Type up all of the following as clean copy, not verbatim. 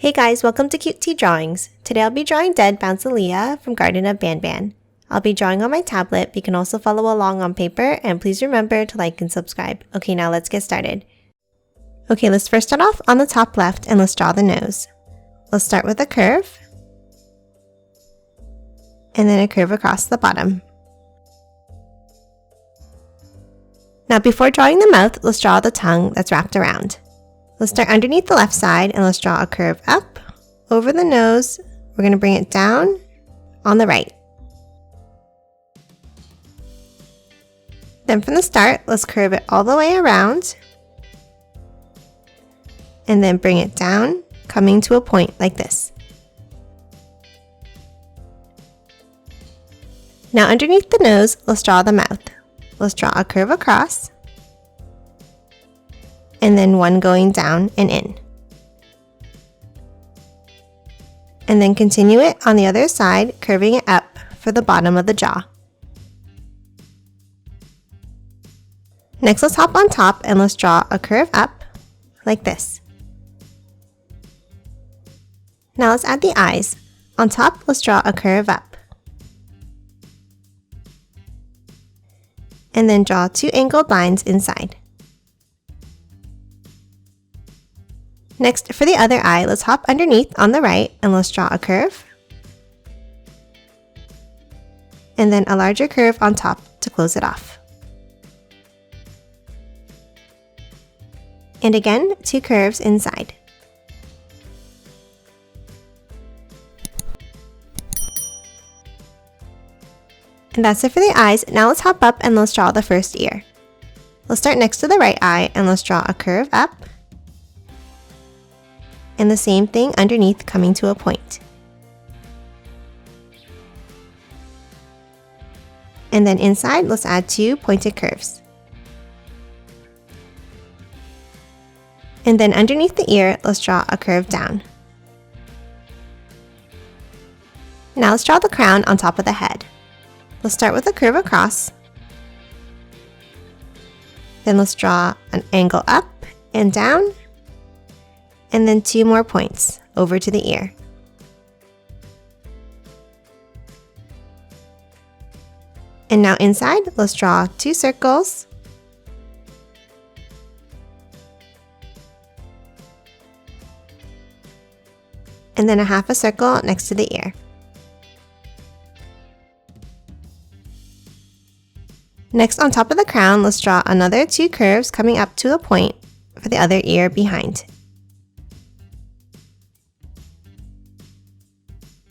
Hey guys, welcome to Cute Tea Drawings. Today I'll be drawing Dead Bouncelia from Garten of Banban. I'll be drawing on my tablet, but you can also follow along on paper, and please remember to like and subscribe. Okay, now let's get started. Okay, let's first start off on the top left and let's draw the nose. Let's start with a curve, and then a curve across the bottom. Now before drawing the mouth, let's draw the tongue that's wrapped around. Let's start underneath the left side and let's draw a curve up over the nose. We're going to bring it down on the right. Then from the start, let's curve it all the way around and then bring it down, coming to a point like this. Now underneath the nose, let's draw the mouth. Let's draw a curve across and then one going down and in. And then continue it on the other side, curving it up for the bottom of the jaw. Next, let's hop on top and let's draw a curve up like this. Now let's add the eyes. On top, let's draw a curve up. And then draw two angled lines inside. Next, for the other eye, let's hop underneath on the right and let's draw a curve. And then a larger curve on top to close it off. And again, two curves inside. And that's it for the eyes. Now let's hop up and let's draw the first ear. Let's start next to the right eye and let's draw a curve up. And the same thing underneath, coming to a point. And then inside, let's add two pointed curves. And then underneath the ear, let's draw a curve down. Now let's draw the crown on top of the head. Let's start with a curve across. Then let's draw an angle up and down. And then two more points over to the ear. And now inside, let's draw two circles. And then a half a circle next to the ear. Next, on top of the crown, let's draw another two curves coming up to a point for the other ear behind.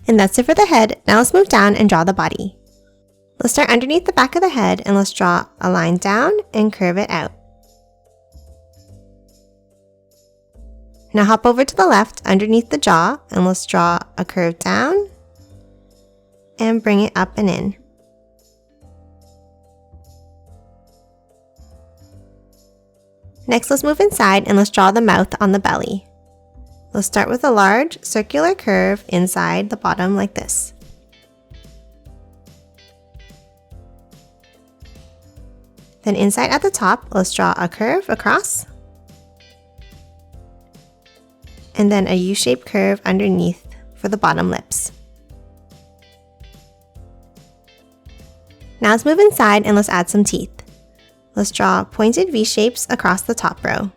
And that's it for the head. Now let's move down and draw the body. Let's start underneath the back of the head and let's draw a line down and curve it out. Now hop over to the left underneath the jaw and let's draw a curve down and bring it up and in. Next, let's move inside and let's draw the mouth on the belly. Let's start with a large circular curve inside the bottom like this. Then inside at the top, let's draw a curve across. And then a U-shaped curve underneath for the bottom lips. Now let's move inside and let's add some teeth. Let's draw pointed V-shapes across the top row.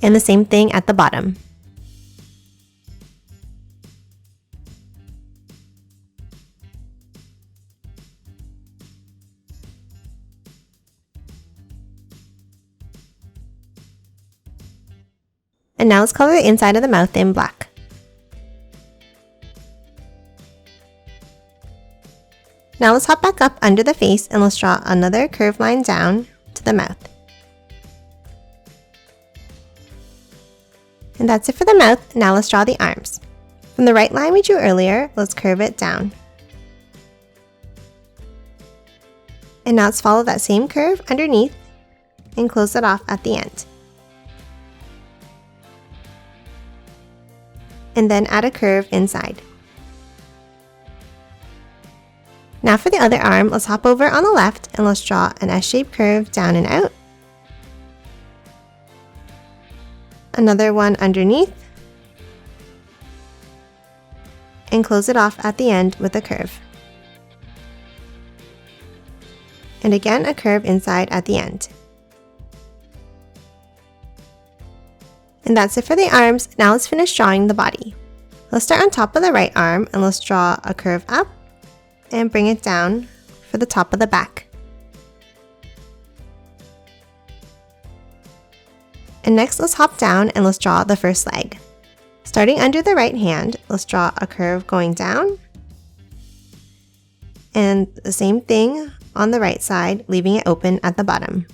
And the same thing at the bottom. And now let's color the inside of the mouth in black. Now let's hop back up under the face and let's draw another curved line down to the mouth. And that's it for the mouth. Now let's draw the arms. From the right line we drew earlier, let's curve it down. And now let's follow that same curve underneath and close it off at the end. and then add a curve inside. Now for the other arm, let's hop over on the left and let's draw an S-shaped curve down and out. Another one underneath. And close it off at the end with a curve. And again, a curve inside at the end. And that's it for the arms. Now let's finish drawing the body. Let's start on top of the right arm and let's draw a curve up and bring it down for the top of the back. And next, let's hop down and let's draw the first leg. Starting under the right hand, let's draw a curve going down. And the same thing on the right side, leaving it open at the bottom.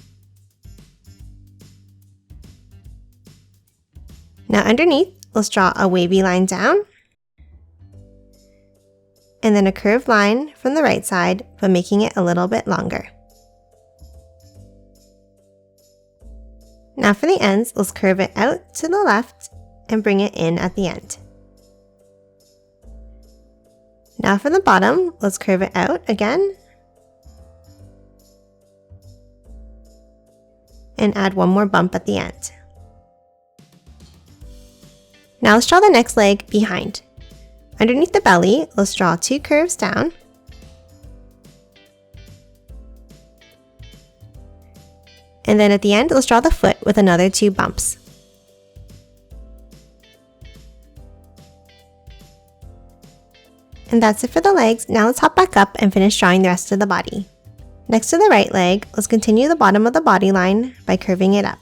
Now underneath, let's draw a wavy line down. And then a curved line from the right side, but making it a little bit longer. Now for the ends, let's curve it out to the left and bring it in at the end. Now for the bottom, let's curve it out again. And add one more bump at the end. Now let's draw the next leg behind. Underneath the belly, let's draw two curves down. And then at the end, let's draw the foot with another two bumps. And that's it for the legs. Now let's hop back up and finish drawing the rest of the body. Next to the right leg, let's continue the bottom of the body line by curving it up.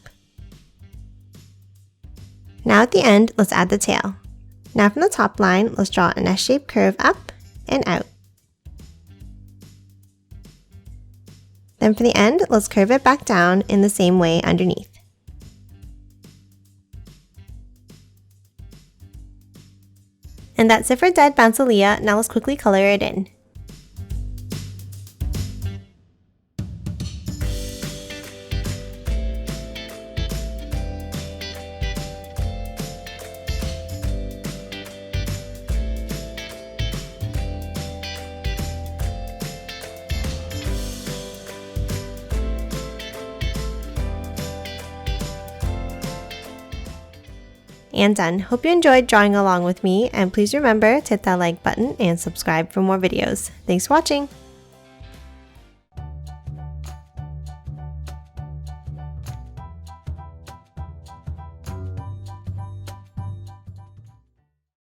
Now at the end, let's add the tail. Now from the top line, let's draw an S-shaped curve up and out. Then for the end, let's curve it back down in the same way underneath. And that's it for Dead Bouncelia. Now let's quickly color it in. And done. Hope you enjoyed drawing along with me, and please remember to hit that like button and subscribe for more videos. Thanks for watching!